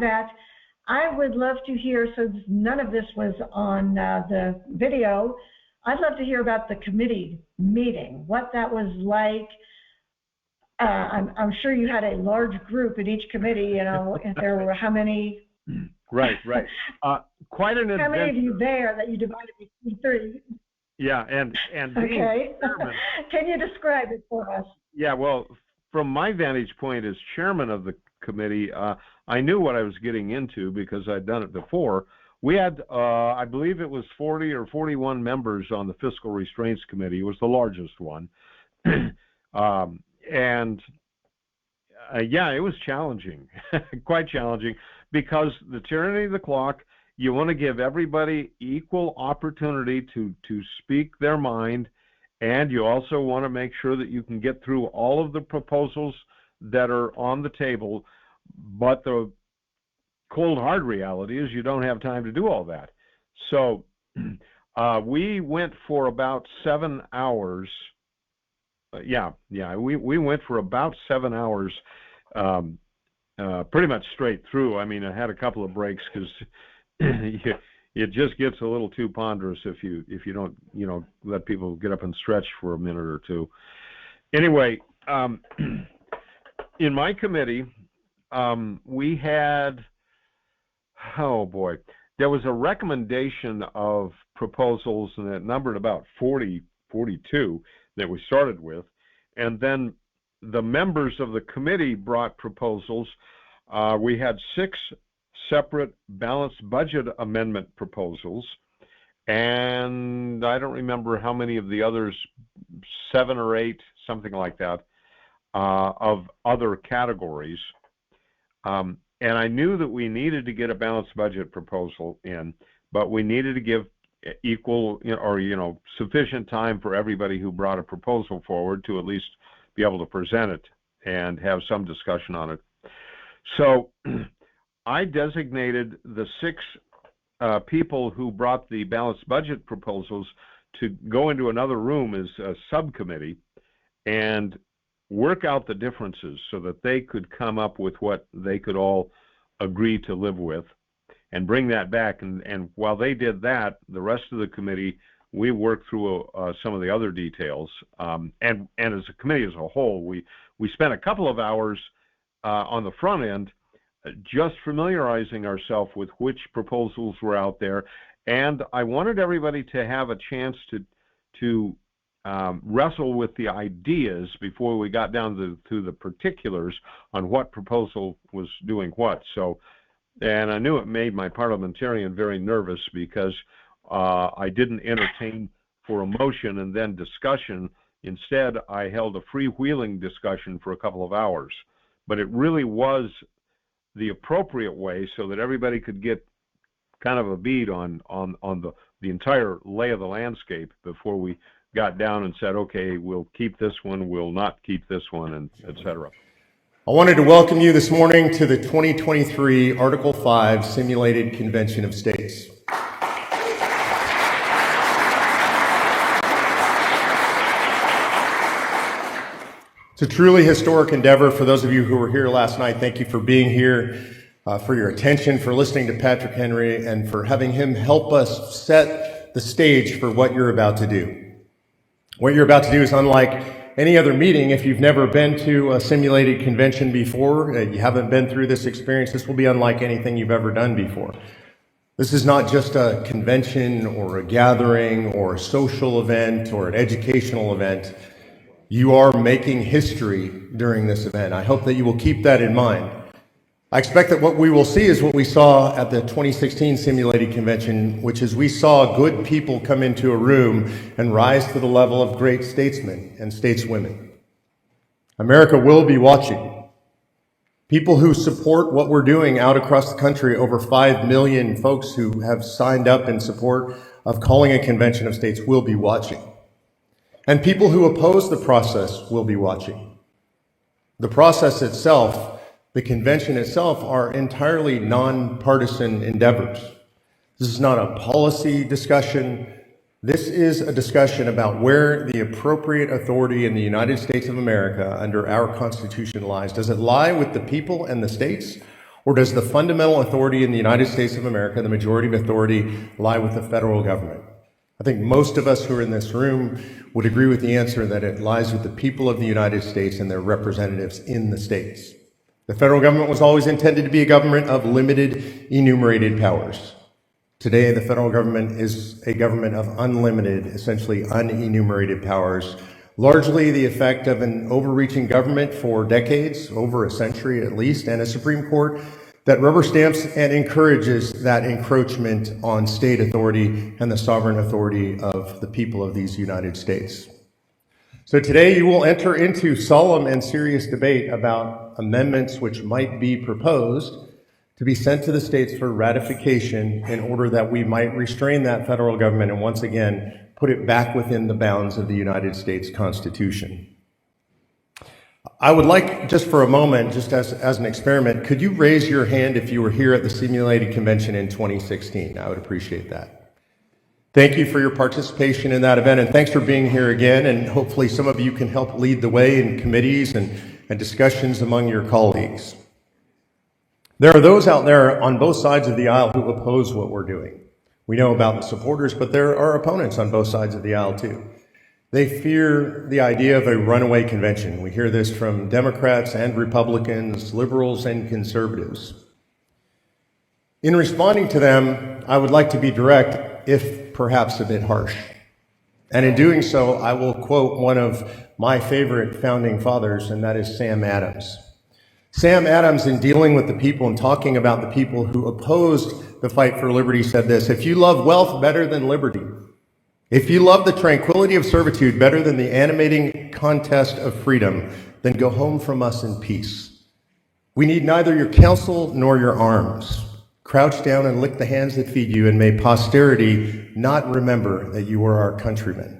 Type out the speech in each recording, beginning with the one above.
that, I would love to hear, since none of this was on the video, I'd love to hear about the committee meeting, what that was like. I'm sure you had a large group in each committee, if there were how many? Right. Quite an adventure. How many of you there that you divided between three? Yeah, and okay. chairman, can you describe it for us? Yeah, well, from my vantage point as chairman of the committee, I knew what I was getting into because I'd done it before. We had, I believe it was 40 or 41 members on the Fiscal Restraints Committee. It was the largest one. Yeah, it was challenging, quite challenging, because the tyranny of the clock, you want to give everybody equal opportunity to speak their mind, and you also want to make sure that you can get through all of the proposals that are on the table, but the cold hard reality is you don't have time to do all that. So we went for about 7 hours. We went for about 7 hours, pretty much straight through. I mean, I had a couple of breaks because it just gets a little too ponderous if you don't let people get up and stretch for a minute or two. Anyway, in my committee, we had, oh boy, there was a recommendation of proposals, and it numbered about 42 that we started with, and then the members of the committee brought proposals. We had 6 separate balanced budget amendment proposals, and I don't remember how many of the others, 7 or 8, something like that, of other categories. And I knew that we needed to get a balanced budget proposal in, but we needed to give equal or sufficient time for everybody who brought a proposal forward to at least be able to present it and have some discussion on it. So I designated the 6 people who brought the balanced budget proposals to go into another room as a subcommittee and work out the differences so that they could come up with what they could all agree to live with and bring that back. And while they did that, the rest of the committee, we worked through some of the other details. And as a committee as a whole, we spent a couple of hours on the front end just familiarizing ourselves with which proposals were out there. And I wanted everybody to have a chance to wrestle with the ideas before we got down to the particulars on what proposal was doing what. So, and I knew it made my parliamentarian very nervous because I didn't entertain for a motion and then discussion. Instead, I held a freewheeling discussion for a couple of hours. But it really was the appropriate way so that everybody could get kind of a bead on the entire lay of the landscape before we got down and said, okay, we'll keep this one, we'll not keep this one, and etc. I wanted to welcome you this morning to the 2023 Article 5 Simulated Convention of States. It's a truly historic endeavor. For those of you who were here last night, thank you for being here, for your attention, for listening to Patrick Henry, and for having him help us set the stage for what you're about to do. What you're about to do is unlike any other meeting. If you've never been to a simulated convention before, you haven't been through this experience, this will be unlike anything you've ever done before. This is not just a convention or a gathering or a social event or an educational event. You are making history during this event. I hope that you will keep that in mind. I expect that what we will see is what we saw at the 2016 simulated convention, which is we saw good people come into a room and rise to the level of great statesmen and stateswomen. America will be watching. People who support what we're doing out across the country, over 5 million folks who have signed up in support of calling a convention of states, will be watching. And people who oppose the process will be watching. The process itself, the convention itself, are entirely nonpartisan endeavors. This is not a policy discussion. This is a discussion about where the appropriate authority in the United States of America under our Constitution lies. Does it lie with the people and the states, Or does the fundamental authority in the United States of America, the majority of authority, lie with the federal government? I think most of us who are in this room would agree with the answer that it lies with the people of the United States and their representatives in the states. The federal government was always intended to be a government of limited enumerated powers. Today, the federal government is a government of unlimited, essentially unenumerated powers, largely the effect of an overreaching government for decades, over a century at least, and a Supreme Court that rubber stamps and encourages that encroachment on state authority and the sovereign authority of the people of these United States. So today you will enter into solemn and serious debate about amendments which might be proposed to be sent to the states for ratification in order that we might restrain that federal government and once again put it back within the bounds of the United States Constitution. I would like, just for a moment, just as an experiment, could you raise your hand if you were here at the simulated convention in 2016? I would appreciate that. Thank you for your participation in that event, and thanks for being here again, and hopefully some of you can help lead the way in committees and discussions among your colleagues. There are those out there on both sides of the aisle who oppose what we're doing. We know about the supporters, but there are opponents on both sides of the aisle too. They fear the idea of a runaway convention. We hear this from Democrats and Republicans, liberals and conservatives. In responding to them, I would like to be direct, if perhaps a bit harsh. And in doing so, I will quote one of my favorite founding fathers, and that is Sam Adams. Sam Adams, in dealing with the people and talking about the people who opposed the fight for liberty, said this: "If you love wealth better than liberty, if you love the tranquility of servitude better than the animating contest of freedom, then go home from us in peace. We need neither your counsel nor your arms. Crouch down and lick the hands that feed you, and may posterity not remember that you were our countrymen."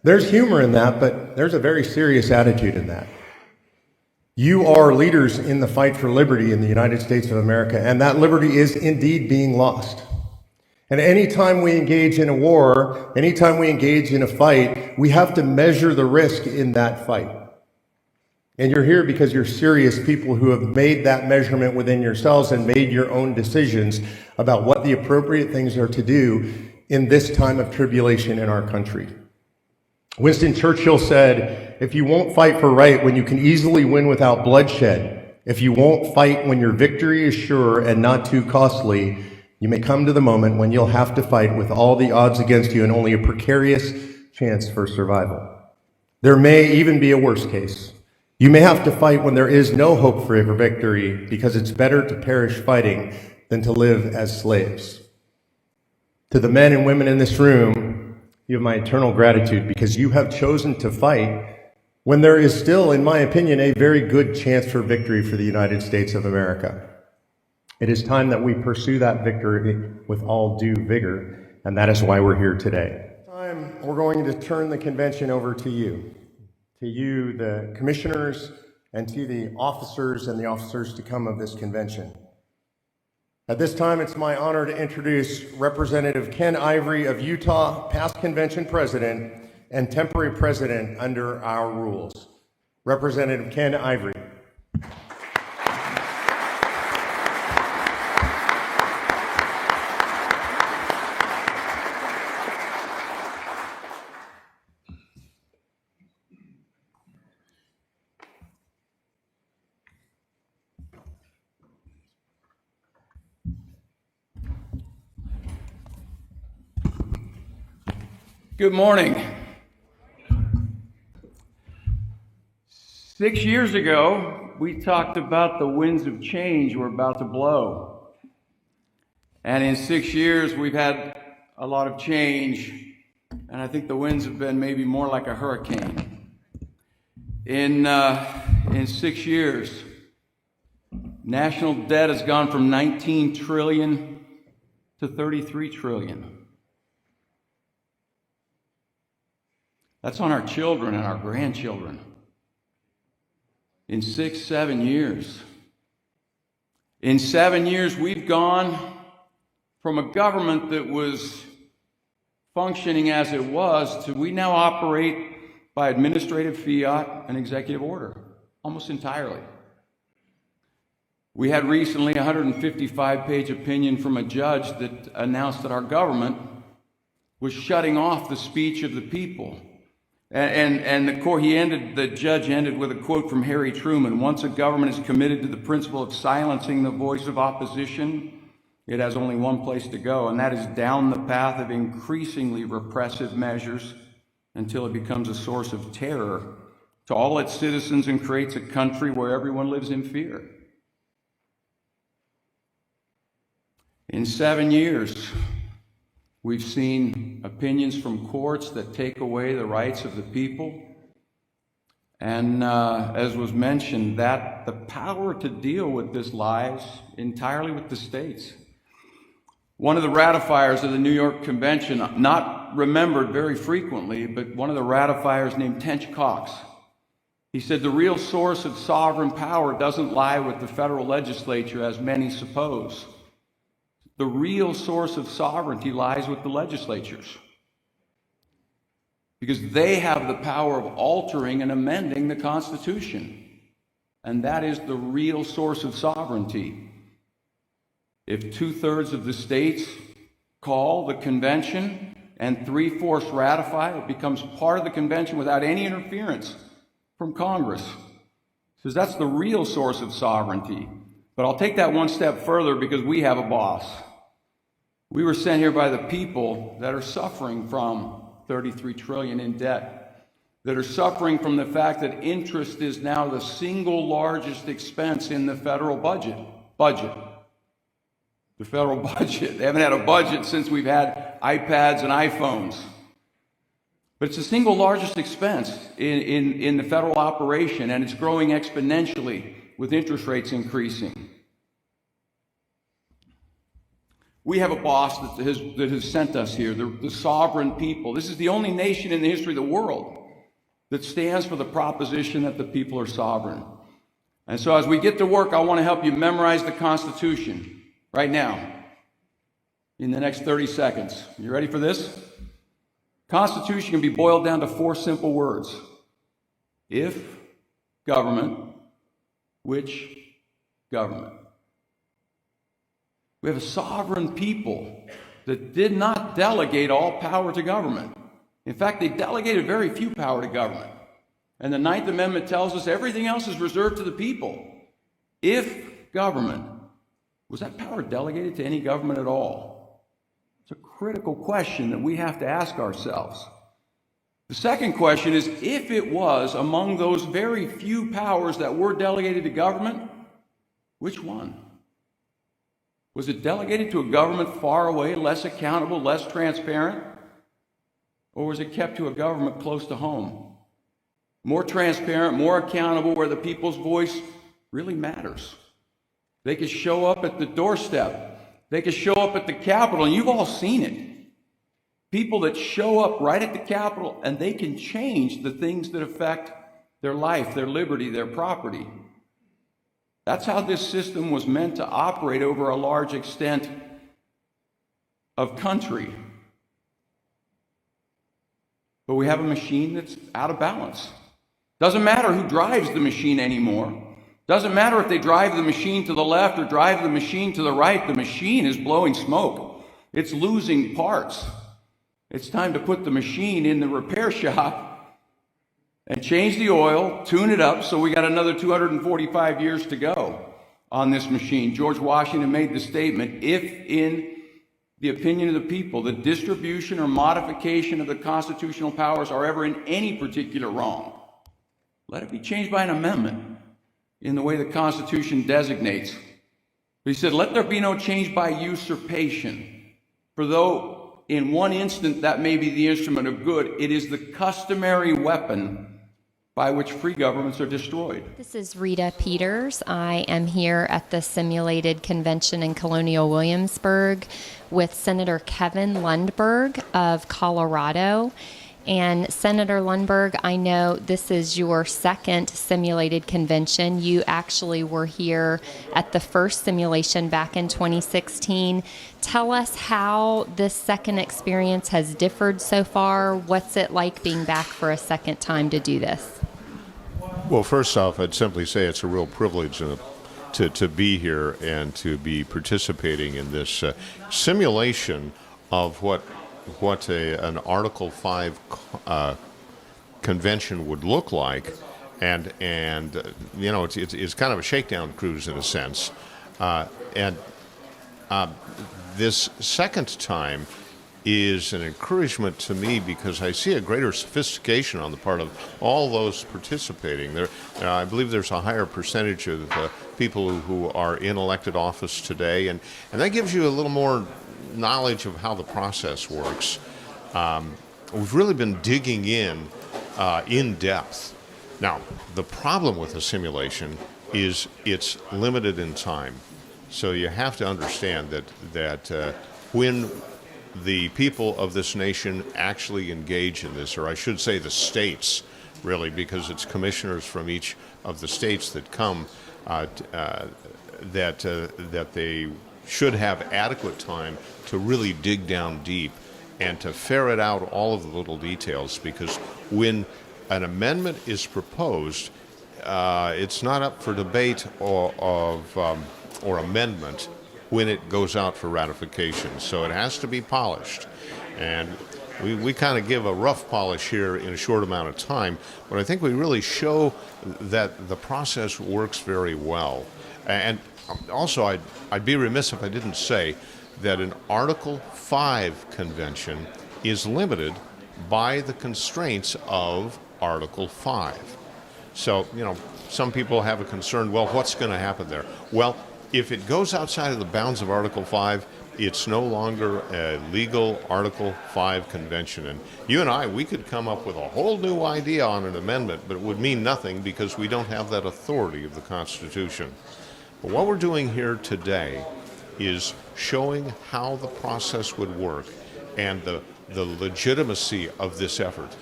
There's humor in that, but there's a very serious attitude in that. You are leaders in the fight for liberty in the United States of America, and that liberty is indeed being lost. And anytime we engage in a war, anytime we engage in a fight, we have to measure the risk in that fight. And you're here because you're serious people who have made that measurement within yourselves and made your own decisions about what the appropriate things are to do in this time of tribulation in our country. Winston Churchill said, "If you won't fight for right when you can easily win without bloodshed, if you won't fight when your victory is sure and not too costly, you may come to the moment when you'll have to fight with all the odds against you and only a precarious chance for survival. There may even be a worse case. You may have to fight when there is no hope for victory, because it's better to perish fighting than to live as slaves." To the men and women in this room, you have my eternal gratitude, because you have chosen to fight when there is still, in my opinion, a very good chance for victory for the United States of America. It is time that we pursue that victory with all due vigor, and that is why we're here today. We're going to turn the convention over to you, the commissioners, and to the officers and the officers to come of this convention. At this time, it's my honor to introduce Representative Ken Ivory of Utah, past convention president and temporary president under our rules. Representative Ken Ivory. Good morning. 6 years ago, we talked about the winds of change were about to blow. And in 6 years, we've had a lot of change, and I think the winds have been maybe more like a hurricane. In 6 years, national debt has gone from 19 trillion to 33 trillion. That's on our children and our grandchildren. In 7 years. In 7 years, we've gone from a government that was functioning as it was to we now operate by administrative fiat and executive order. almost entirely. We had recently a 155-page opinion from a judge that announced that our government was shutting off the speech of the people. And the judge ended with a quote from Harry Truman: "Once a government is committed to the principle of silencing the voice of opposition, it has only one place to go, and that is down the path of increasingly repressive measures until it becomes a source of terror to all its citizens and creates a country where everyone lives in fear." In 7 years, we've seen opinions from courts that take away the rights of the people. And as was mentioned, that the power to deal with this lies entirely with the states. One of the ratifiers of the New York Convention, not remembered very frequently, but one of the ratifiers named Tench Coxe, he said, "The real source of sovereign power doesn't lie with the federal legislature, as many suppose. The real source of sovereignty lies with the legislatures, because they have the power of altering and amending the Constitution, and that is the real source of sovereignty. If 2/3 of the states call the convention and 3/4 ratify, it becomes part of the convention without any interference from Congress." So that's the real source of sovereignty. But I'll take that one step further, because we have a boss. We were sent here by the people that are suffering from $33 trillion in debt, that are suffering from the fact that interest is now the single largest expense in the federal budget. The federal budget. They haven't had a budget since we've had iPads and iPhones. But it's the single largest expense in the federal operation, and it's growing exponentially with interest rates increasing. We have a boss that has sent us here, the sovereign people. This is the only nation in the history of the world that stands for the proposition that the people are sovereign. And so as we get to work, I want to help you memorize the Constitution right now in the next 30 seconds. You ready for this? Constitution can be boiled down to 4 simple words. If government, which government? We have a sovereign people that did not delegate all power to government. In fact, they delegated very few power to government. And the 9th Amendment tells us everything else is reserved to the people. If government, was that power delegated to any government at all? It's a critical question that we have to ask ourselves. The second question is, if it was among those very few powers that were delegated to government, which one? Was it delegated to a government far away, less accountable, less transparent? Or was it kept to a government close to home? More transparent, more accountable, where the people's voice really matters. They could show up at the doorstep. They could show up at the Capitol, and you've all seen it. People that show up right at the Capitol, and they can change the things that affect their life, their liberty, their property. That's how this system was meant to operate over a large extent of country. But we have a machine that's out of balance. Doesn't matter who drives the machine anymore. Doesn't matter if they drive the machine to the left or drive the machine to the right. The machine is blowing smoke. It's losing parts. It's time to put the machine in the repair shop and change the oil, tune it up, so we got another 245 years to go on this machine. George Washington made the statement, if in the opinion of the people, the distribution or modification of the constitutional powers are ever in any particular wrong, let it be changed by an amendment in the way the Constitution designates. But he said, let there be no change by usurpation. For though in one instant that may be the instrument of good, it is the customary weapon by which free governments are destroyed. This is Rita Peters. I am here at the simulated convention in Colonial Williamsburg with Senator Kevin Lundberg of Colorado. And Senator Lundberg, I know this is your second simulated convention. You actually were here at the first simulation back in 2016. Tell us how this second experience has differed so far. What's it like being back for a second time to do this? Well, first off, I'd simply say it's a real privilege to be here and to be participating in this simulation of what an Article 5 convention would look like, and you know, it's kind of a shakedown cruise in a sense, and this second time is an encouragement to me because I see a greater sophistication on the part of all those participating. I believe there's a higher percentage of people who are in elected office today, and that gives you a little more knowledge of how the process works. We've really been digging in depth. Now, the problem with a simulation is it's limited in time. So you have to understand that when the people of this nation actually engage in this, or I should say the states, really, because it's commissioners from each of the states that come, that they should have adequate time to really dig down deep and to ferret out all of the little details, because when an amendment is proposed, it's not up for debate or amendment when it goes out for ratification. So it has to be polished. And we kind of give a rough polish here in a short amount of time, but I think we really show that the process works very well. And also, I'd be remiss if I didn't say that an Article 5 convention is limited by the constraints of Article 5. So, you know, some people have a concern, well, what's going to happen there? Well, if it goes outside of the bounds of Article 5, it's no longer a legal Article 5 convention. And you and I, we could come up with a whole new idea on an amendment, but it would mean nothing because we don't have that authority of the Constitution. But what we're doing here today is showing how the process would work and the legitimacy of this effort.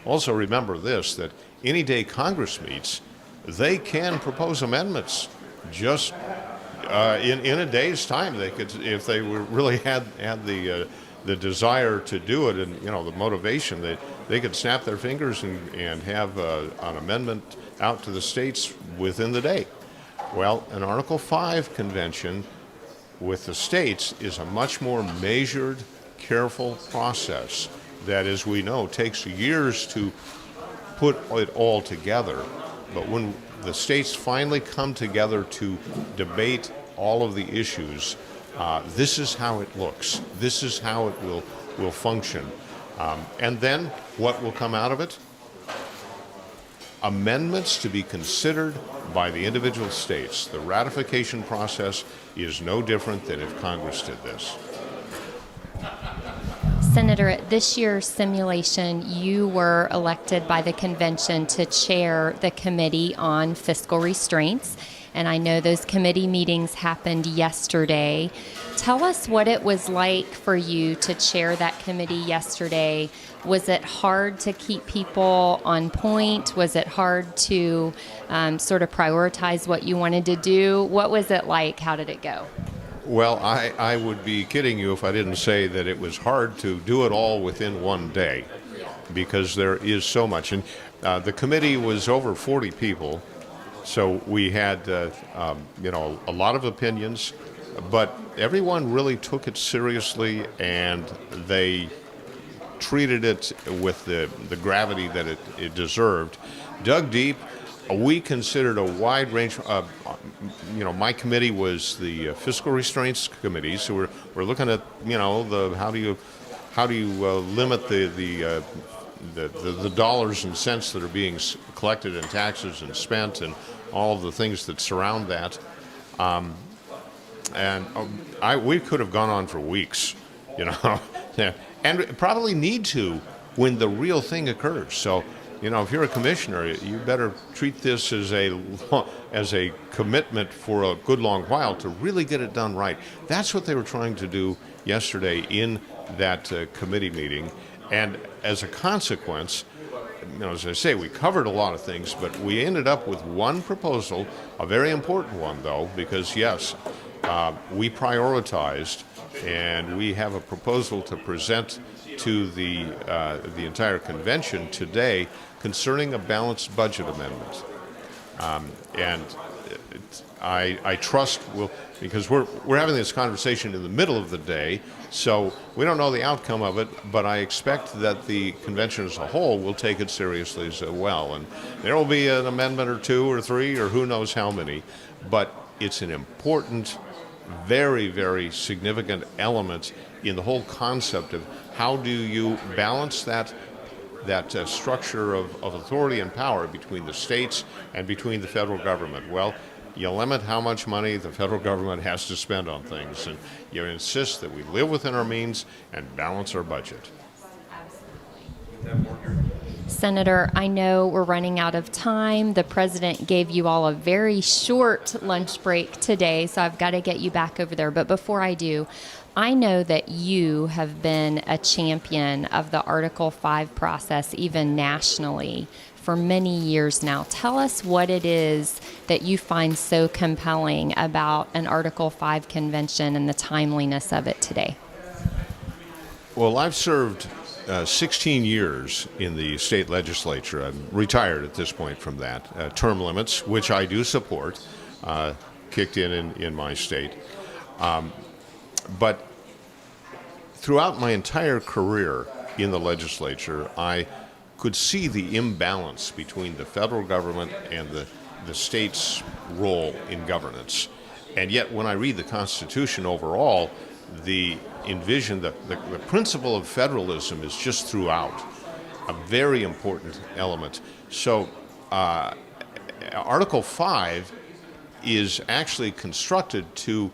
Also remember this, that any day Congress meets, they can propose amendments just in a day's time. They could, if they were really had the desire to do it, and you know the motivation, they could snap their fingers and have an amendment out to the states within the day. Well, an Article 5 convention with the states is a much more measured, careful process that, as we know, takes years to put it all together. But when the states finally come together to debate all of the issues, this is how it looks. This is how it will function. And then what will come out of it? Amendments to be considered by the individual states. The ratification process is no different than if Congress did this. Senator, at this year's simulation, you were elected by the convention to chair the Committee on Fiscal Restraints, and I know those committee meetings happened yesterday. Tell us what it was like for you to chair that committee yesterday. Was it hard to keep people on point? Was it hard to sort of prioritize what you wanted to do? What was it like? How did it go? Well, I would be kidding you if I didn't say that it was hard to do it all within one day, because there is so much. And the committee was over 40 people, so we had you know, a lot of opinions, but everyone really took it seriously, and they treated it with the gravity that it deserved. Dug deep. We considered a wide range. You know, my committee was the Fiscal Restraints Committee, so we're looking at, you know, the how do you limit the dollars and cents that are being collected in taxes and spent, and all of the things that surround that. We could have gone on for weeks, you know, and probably need to when the real thing occurs. So, you know, if you're a commissioner, you better treat this as a commitment for a good long while to really get it done right. That's what they were trying to do yesterday in that committee meeting. And as a consequence, you know, as I say, we covered a lot of things, but we ended up with one proposal, a very important one, though, because, yes, we prioritized, and we have a proposal to present to the entire convention today concerning a balanced budget amendment. And I trust because we're having this conversation in the middle of the day, so we don't know the outcome of it, but I expect that the convention as a whole will take it seriously as well. And there will be an amendment or two or three or who knows how many, but it's an important, very, very significant element in the whole concept of how do you balance that structure of authority and power between the states and between the federal government. Well, you limit how much money the federal government has to spend on things, and you insist that we live within our means and balance our budget. Senator, I know we're running out of time. The president gave you all a very short lunch break today, so I've got to get you back over there. But before I do, I know that you have been a champion of the Article 5 process, even nationally, for many years now. Tell us what it is that you find so compelling about an Article 5 convention and the timeliness of it today. Well, I've served 16 years in the state legislature. I'm retired at this point from that. Term limits, which I do support, kicked in my state. But throughout my entire career in the legislature, I could see the imbalance between the federal government and the state's role in governance. And yet, when I read the Constitution overall, the principle of federalism is just throughout, a very important element. So Article 5 is actually constructed to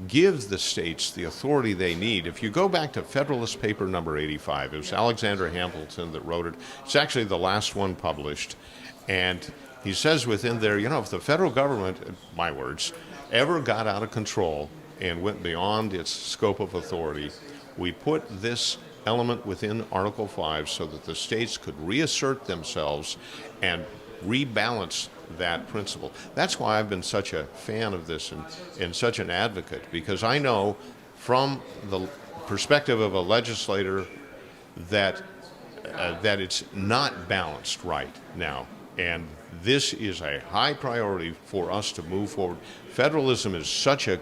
give the states the authority they need. If you go back to Federalist Paper number 85, it was Alexander Hamilton that wrote it. It's actually the last one published. And he says within there, if the federal government, my words, ever got out of control and went beyond its scope of authority, we put this element within Article 5 so that the states could reassert themselves and rebalance that principle. That's why I've been such a fan of this and such an advocate, because I know from the perspective of a legislator that it's not balanced right now. And this is a high priority for us to move forward. Federalism is such an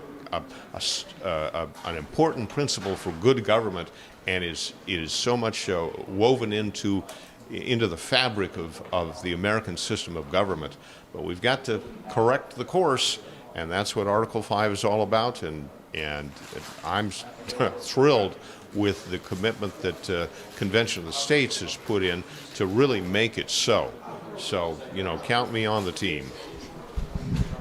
important principle for good government, and it is so much woven into the fabric of the American system of government. But we've got to correct the course, and that's what Article 5 is all about, and I'm thrilled with the commitment that Convention of the States has put in to really make it so. So, count me on the team.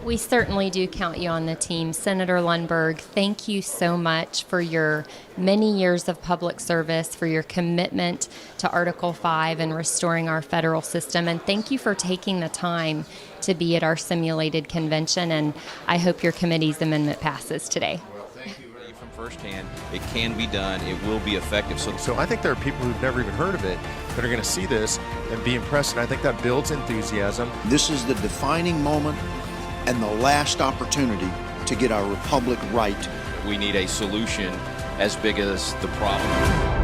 We certainly do count you on the team. Senator Lundberg, thank you so much for your many years of public service, for your commitment to Article 5 and restoring our federal system, and thank you for taking the time to be at our simulated convention, and I hope your committee's amendment passes today. Well, thank you from firsthand. It can be done. It will be effective. So I think there are people who've never even heard of it that are going to see this and be impressed, and I think that builds enthusiasm. This is the defining moment and the last opportunity to get our republic right. We need a solution as big as the problem.